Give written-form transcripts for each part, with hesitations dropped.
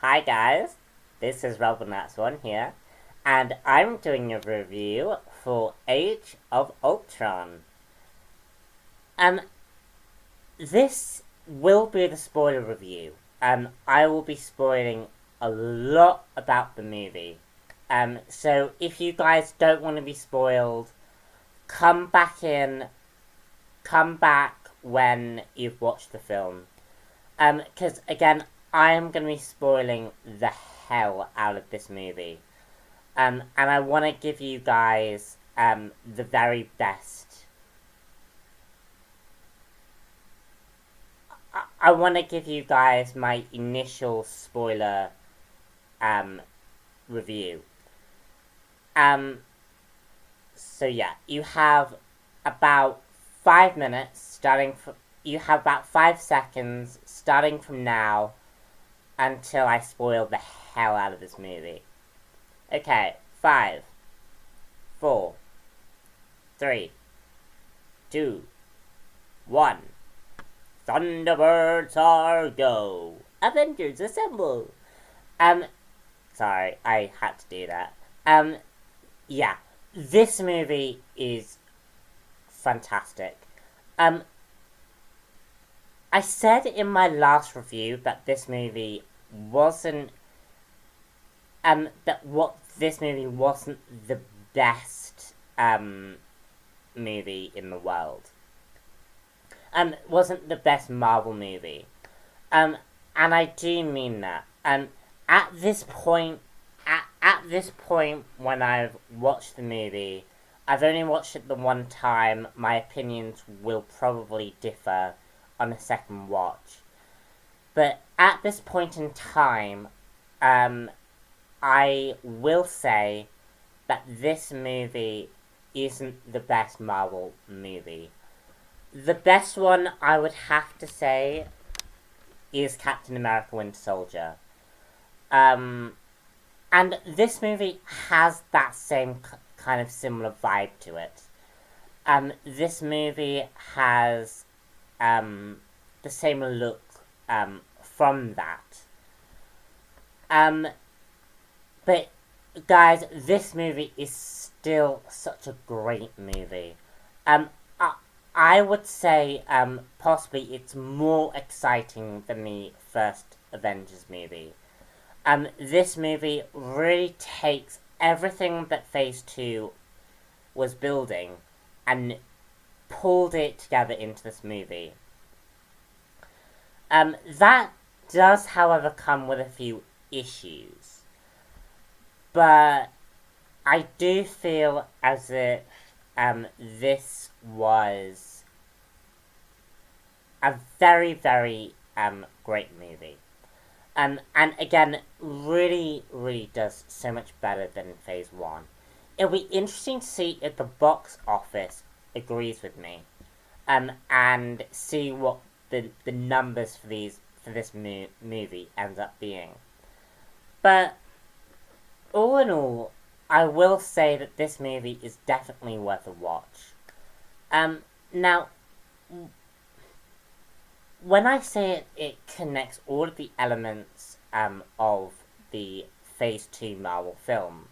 Hi guys, this is Robert Downey Jr. here, and I'm doing a review for Age of Ultron. Um, this will be the spoiler review. I will be spoiling a lot about the movie. So if you guys don't want to be spoiled, come back when you've watched the film. Because again, I am going to be spoiling the hell out of this movie. And I want to give you guys the very best. I want to give you guys my initial spoiler review. So yeah, you have about 5 minutes starting from. You have about 5 seconds starting from now until I spoil the hell out of this movie. Okay, 5, 4, 3, 2, 1. Thunderbirds are go. Avengers assemble. Sorry, I had to do that. Yeah, this movie is fantastic. I said in my last review that this movie wasn't this movie wasn't the best movie in the world. Wasn't the best Marvel movie. And I do mean that. At this point when I've watched the movie, I've only watched it the one time. My opinions will probably differ on a second watch. But at this point in time, I will say that this movie isn't the best Marvel movie. The best one I would have to say is Captain America Winter Soldier. And this movie has that same kind of similar vibe to it. This movie has the same look from that. But guys, this movie is still such a great movie. I would say possibly it's more exciting than the first Avengers movie. This movie really takes everything that Phase 2 was building and pulled it together into this movie. That does, however, come with a few issues. But I do feel as if this was a very, very great movie. And again, really, really does so much better than Phase 1. It'll be interesting to see if the box office agrees with me. And see what the numbers for this movie ends up being. But all in all, I will say that this movie is definitely worth a watch. Now, when I say it connects all of the elements of the Phase 2 Marvel film,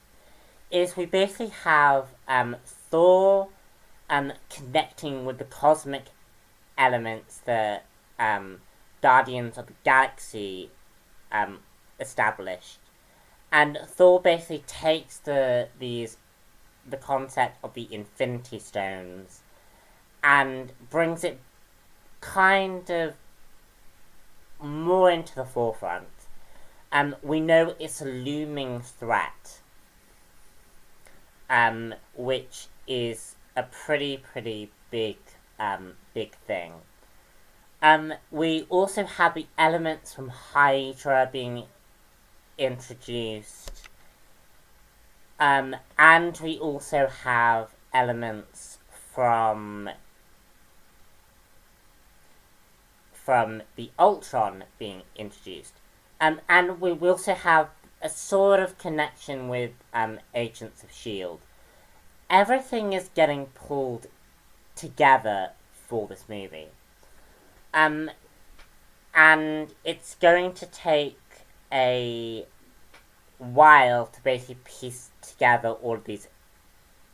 is we basically have Thor connecting with the cosmic elements that Guardians of the Galaxy established. And Thor basically takes the concept of the Infinity Stones and brings it kind of more into the forefront. We know it's a looming threat, which is a pretty big thing. We also have the elements from Hydra being introduced, and we also have elements from the Ultron being introduced, and we also have a sort of connection with Agents of S.H.I.E.L.D. Everything is getting pulled together for this movie. And it's going to take a while to basically piece together all of these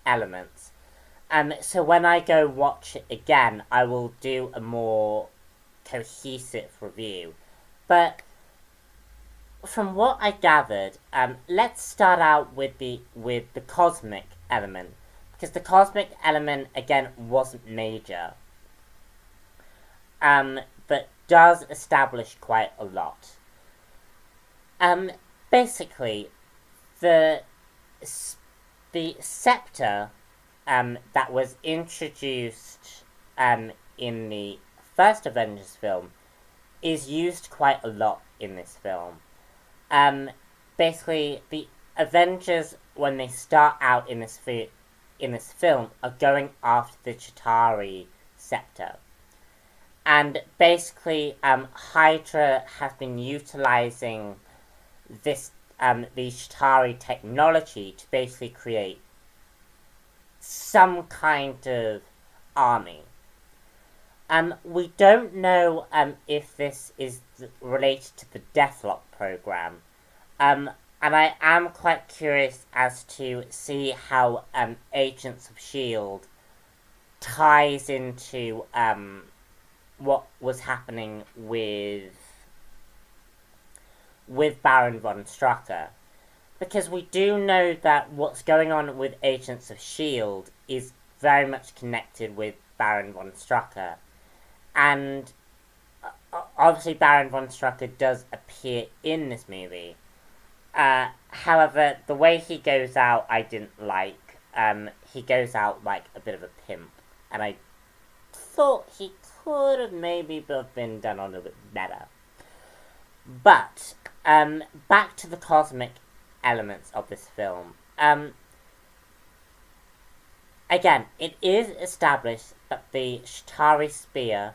elements. So when I go watch it again, I will do a more cohesive review. But from what I gathered, let's start out with the cosmic element, because the cosmic element again wasn't major, but does establish quite a lot. Basically, the scepter that was introduced in the first Avengers film is used quite a lot in this film. Basically, the Avengers, when they start out in this film, are going after the Chitauri scepter. And basically, Hydra has been utilizing this the Chitauri technology to basically create some kind of army. We don't know if this is related to the Deathlock program, and I am quite curious as to see how Agents of S.H.I.E.L.D. ties into what was happening with Baron von Strucker. Because we do know that what's going on with Agents of S.H.I.E.L.D. is very much connected with Baron von Strucker. And obviously Baron von Strucker does appear in this movie. However, the way he goes out I didn't like. He goes out like a bit of a pimp. And I thought he could have maybe been done a little bit better. But, back to the cosmic elements of this film. Again, it is established that the Chitauri spear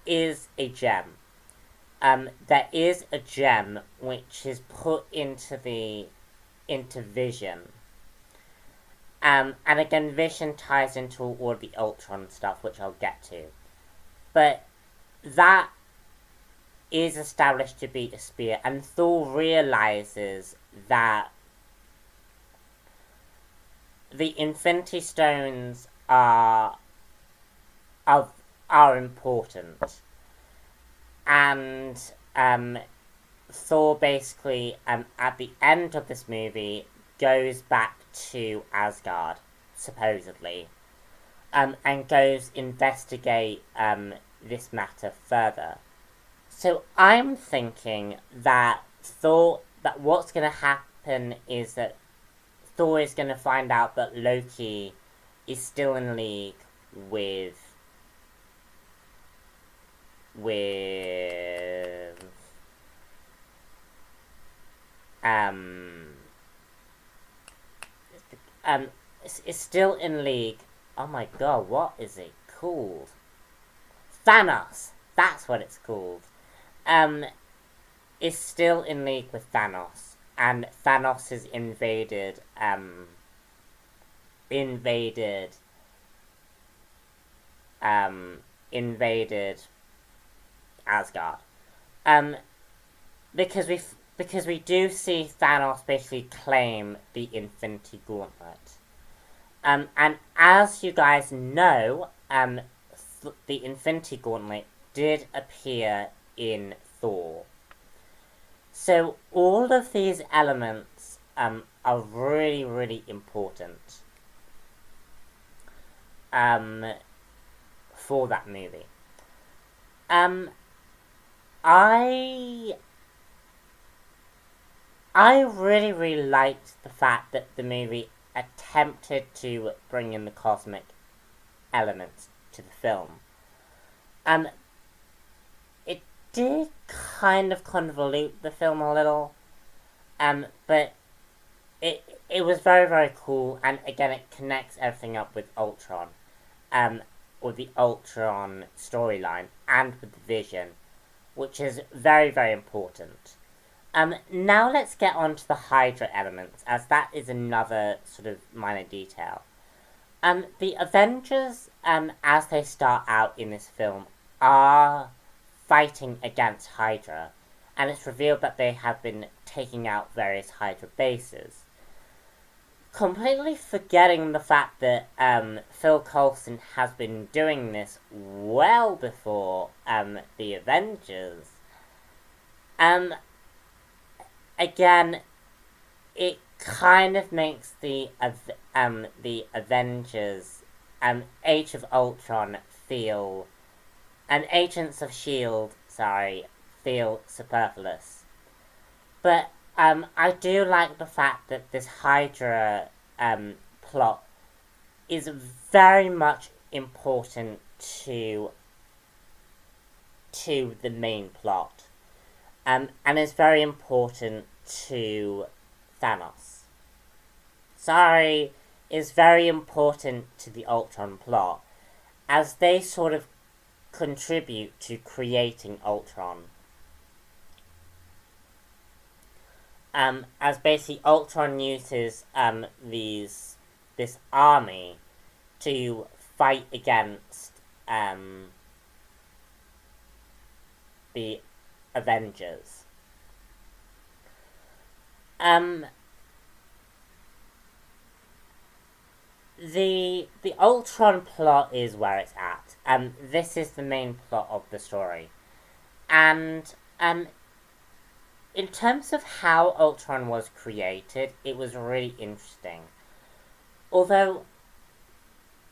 is a gem. There is a gem which is put into Vision. And again, Vision ties into all the Ultron stuff, which I'll get to. But that is established to be a spear, and Thor realizes that the Infinity Stones are important, and Thor basically at the end of this movie goes back to Asgard, supposedly, and goes investigate this matter further. So I'm thinking that what's going to happen is that Thor is going to find out that Loki is still in league with is still in league. Oh my god, what is it called? Thanos. That's what it's called. Is still in league with Thanos, and Thanos has invaded Asgard. Because we do see Thanos basically claim the Infinity Gauntlet. And as you guys know, the Infinity Gauntlet did appear in Thor. So all of these elements are really, really important for that movie. I really, really liked the fact that the movie attempted to bring in the cosmic elements to the film. It did kind of convolute the film a little, but it was very, very cool, and again it connects everything up with Ultron, or the Ultron storyline, and with the Vision, which is very, very important. Now let's get on to the Hydra elements, as that is another sort of minor detail. The Avengers, as they start out in this film, are fighting against Hydra. and it's revealed that they have been taking out various Hydra bases. Completely forgetting the fact that Phil Coulson has been doing this well before the Avengers. Again, it kind of makes the Avengers, Age of Ultron feel, and Agents of S.H.I.E.L.D., feel superfluous. But I do like the fact that this Hydra plot is very much important to the main plot. And is very important to Thanos. Is very important to the Ultron plot, as they sort of contribute to creating Ultron. As basically Ultron uses this army to fight against the Avengers. The Ultron plot is where it's at. This is the main plot of the story. And in terms of how Ultron was created, it was really interesting. Although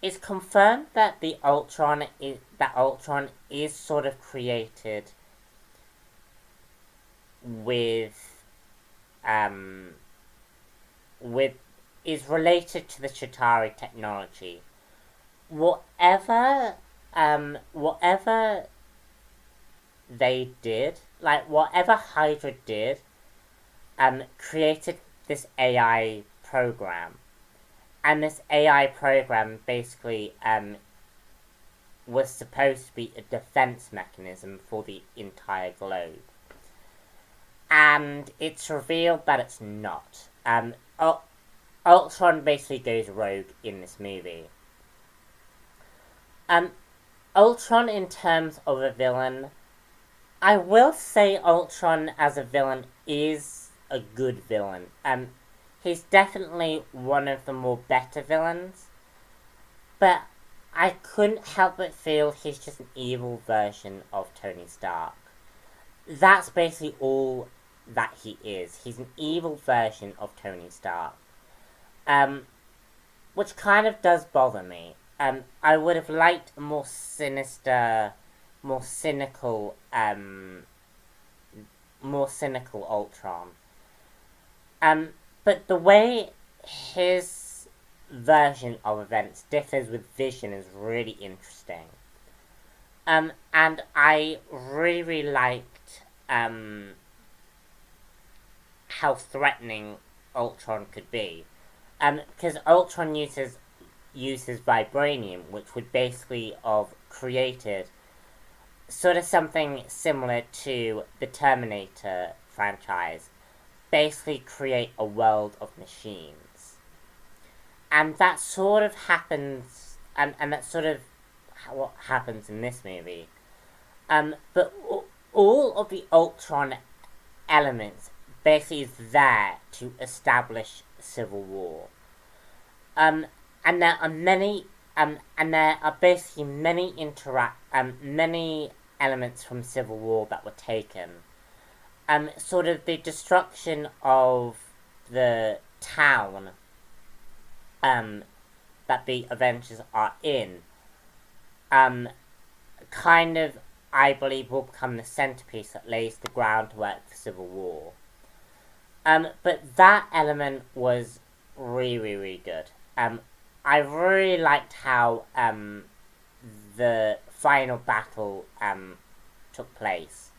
it's confirmed that Ultron is sort of created with is related to the Chitauri technology. Whatever they did, like whatever Hydra did, created this AI program. And this AI program basically was supposed to be a defense mechanism for the entire globe. And it's revealed that it's not. Ultron basically goes rogue in this movie. Ultron, in terms of a villain, I will say Ultron as a villain is a good villain. He's definitely one of the more better villains, but I couldn't help but feel he's just an evil version of Tony Stark. That's basically all that he is. He's an evil version of Tony Stark. Which kind of does bother me. I would have liked a more sinister, more cynical Ultron. But the way his version of events differs with Vision is really interesting. And I really, really liked how threatening Ultron could be. Because Ultron uses vibranium, which would basically have created sort of something similar to the Terminator franchise. Basically create a world of machines. And that sort of happens, and that's sort of what happens in this movie. But all of the Ultron elements basically is there to establish civil war. And there are many, and there are basically many elements from Civil War that were taken. Sort of the destruction of the town that the Avengers are in, kind of, I believe, will become the centerpiece that lays the groundwork for Civil War. But that element was really, really good. I really liked how the final battle took place.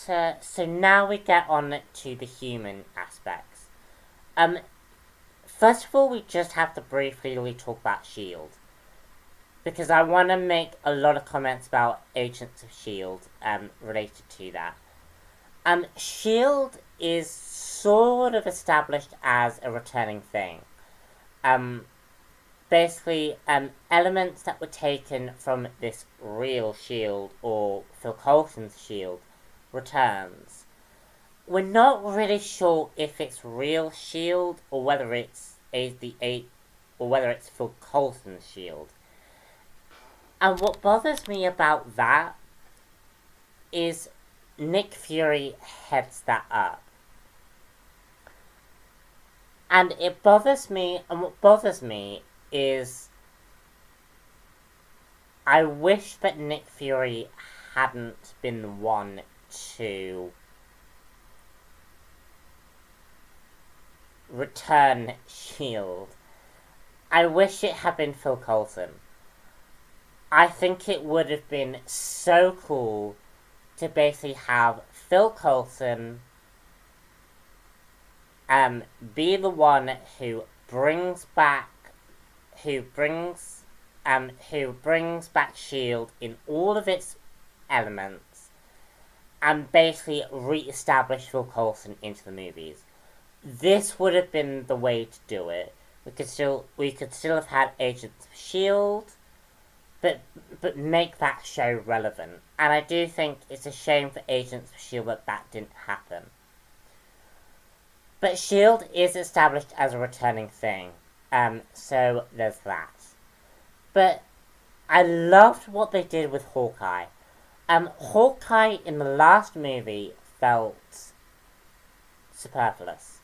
So now we get on to the human aspects. First of all, we just have to briefly talk about S.H.I.E.L.D. Because I want to make a lot of comments about Agents of S.H.I.E.L.D. Related to that. S.H.I.E.L.D. is sort of established as a returning thing. basically elements that were taken from this real shield, or Phil Coulson's shield, returns. We're not really sure if it's real shield or whether it's or whether it's Phil Coulson's shield. And what bothers me about that is Nick Fury heads that up. And it bothers me, and what bothers me is I wish that Nick Fury hadn't been the one to return shield. I wish it had been Phil Coulson. I think it would have been so cool to basically have Phil Coulson be the one who brings back shield in all of its elements and basically re-establish Phil Coulson into the movies. This would have been the way to do it. We could still have had Agents of S.H.I.E.L.D., but make that show relevant. And I do think it's a shame for Agents of S.H.I.E.L.D. that didn't happen. But S.H.I.E.L.D. is established as a returning thing, so there's that. But I loved what they did with Hawkeye. Hawkeye in the last movie felt superfluous.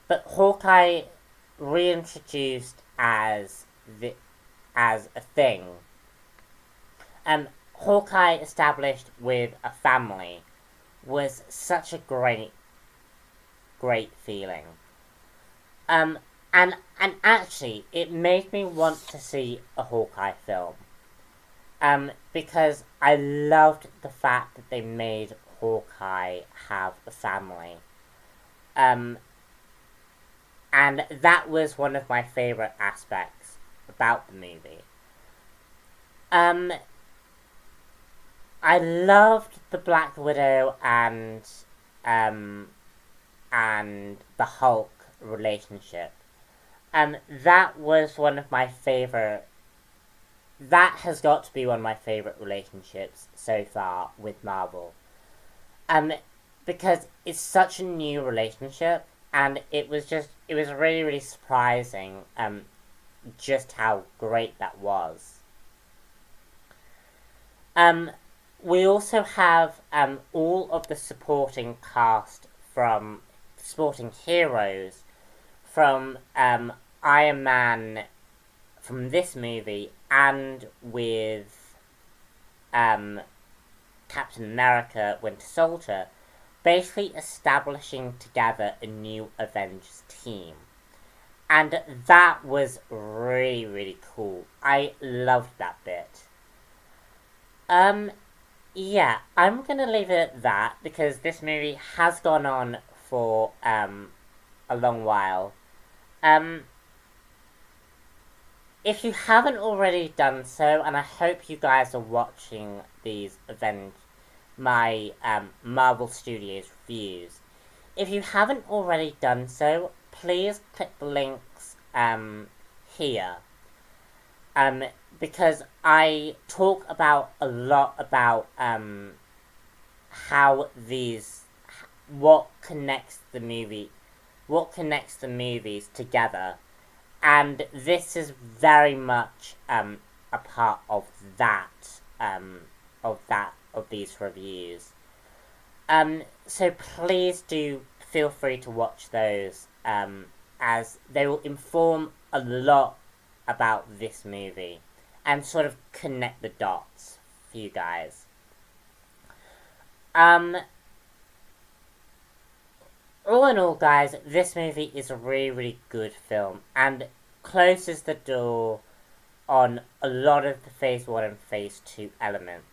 But Hawkeye reintroduced as a thing. Hawkeye established with a family was such a great feeling. And actually, it made me want to see a Hawkeye film. Because I loved the fact that they made Hawkeye have a family. And that was one of my favourite aspects about the movie. I loved the Black Widow and the Hulk relationship. That was one of my favourite... That has got to be one of my favourite relationships so far with Marvel. Because it's such a new relationship, and it was really, really surprising just how great that was. We also have all of the supporting cast from supporting heroes from Iron Man from this movie, and with Captain America Winter Soldier, basically establishing together a new Avengers team. And that was really, really cool. I loved that bit. Yeah, I'm gonna leave it at that, because this movie has gone on for a long while. If you haven't already done so, and I hope you guys are watching these my Marvel Studios reviews. If you haven't already done so, please click the links here. Because I talk about a lot about what connects the movies together, and this is very much a part of these reviews. So please do feel free to watch those, as they will inform a lot about this movie and sort of connect the dots for you guys. All in all, guys, this movie is a really, really good film and closes the door on a lot of the Phase 1 and Phase 2 elements.